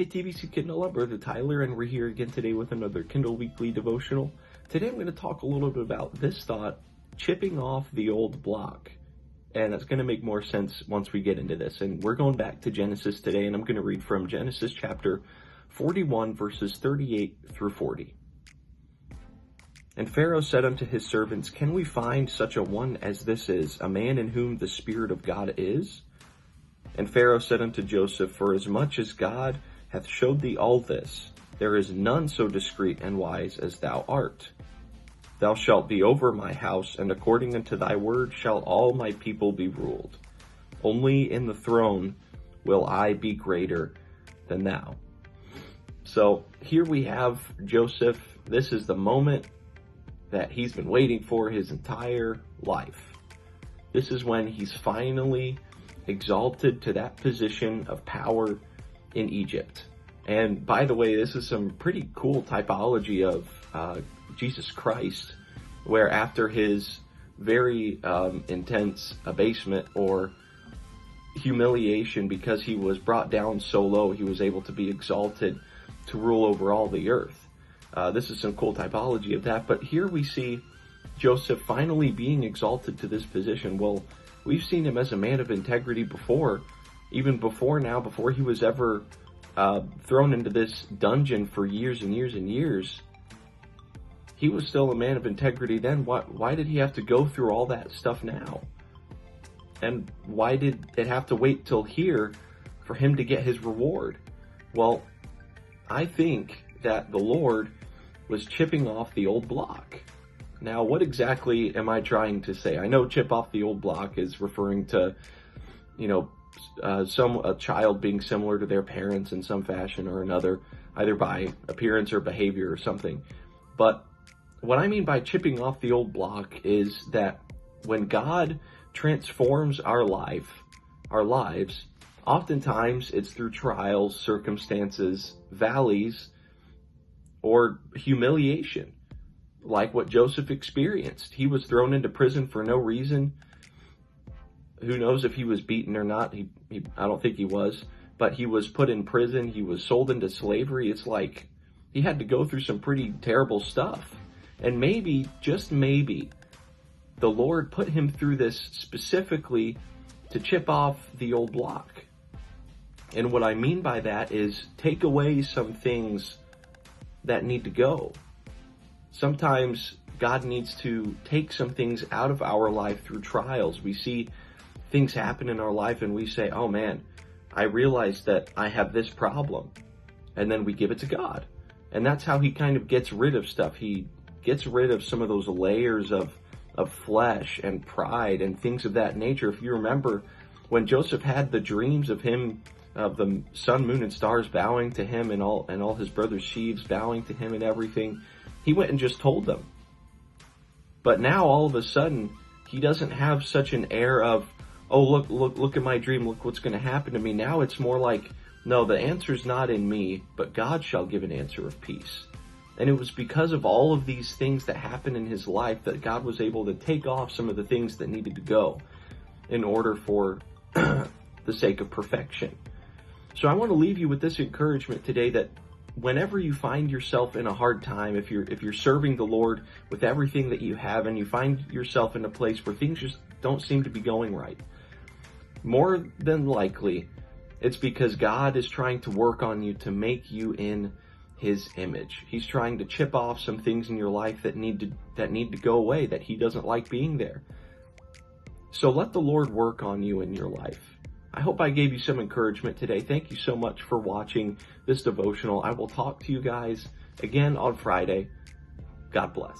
Hey TBC Kindle, I'm Brother Tyler, and we're here again today with another Kindle Weekly Devotional. Today I'm going to talk a little bit about this thought, chipping off the old block. And that's going to make more sense once we get into this. And we're going back to Genesis today, and I'm going to read from Genesis chapter 41, verses 38 through 40. And Pharaoh said unto his servants, Can we find such a one as this is, a man in whom the Spirit of God is? And Pharaoh said unto Joseph, Forasmuch as God hath showed thee all this, there is none so discreet and wise as thou art. Thou shalt be over my house, and according unto thy word shall all my people be ruled. Only in the throne will I be greater than thou. So here we have Joseph. This is the moment that he's been waiting for his entire life. This is when he's finally exalted to that position of power in Egypt. And by the way, this is some pretty cool typology of Jesus Christ, where after his very intense abasement or humiliation, because he was brought down so low, he was able to be exalted to rule over all the earth. This is some cool typology of that. But here we see Joseph finally being exalted to this position. Well, we've seen him as a man of integrity before, even before now, before he was ever thrown into this dungeon for years and years and years. He was still a man of integrity then. Why did he have to go through all that stuff now? And why did it have to wait till here for him to get his reward? Well, I think that the Lord was chipping off the old block. Now, what exactly am I trying to say? I know chip off the old block is referring to, a child being similar to their parents in some fashion or another, either by appearance or behavior or something. But what I mean by chipping off the old block is that when God transforms our lives, oftentimes it's through trials, circumstances, valleys, or humiliation, like what Joseph experienced. He was thrown into prison for no reason. Who knows if he was beaten or not? I don't think he was, but he was put in prison. He was sold into slavery. It's like he had to go through some pretty terrible stuff. And maybe, just maybe, the Lord put him through this specifically to chip off the old block. And what I mean by that is take away some things that need to go. Sometimes God needs to take some things out of our life through trials. We see things happen in our life and we say, oh man, I realize that I have this problem. And then we give it to God. And that's how he kind of gets rid of stuff. He gets rid of some of those layers of flesh and pride and things of that nature. If you remember, when Joseph had the dreams of him, of the sun, moon, and stars bowing to him, and all his brothers' sheaves bowing to him and everything, he went and just told them. But now all of a sudden, he doesn't have such an air of, oh, look at my dream, look what's going to happen to me. Now it's more like, no, the answer's not in me, but God shall give an answer of peace. And it was because of all of these things that happened in his life that God was able to take off some of the things that needed to go in order for the sake of perfection. So I want to leave you with this encouragement today, that whenever you find yourself in a hard time, if you're serving the Lord with everything that you have and you find yourself in a place where things just don't seem to be going right, more than likely it's because God is trying to work on you to make you in his image. He's trying to chip off some things in your life that need to go away, that he doesn't like being there. So let the Lord work on you in your life. I hope I gave you some encouragement today. Thank you so much for watching this devotional. I will talk to you guys again on Friday. God bless.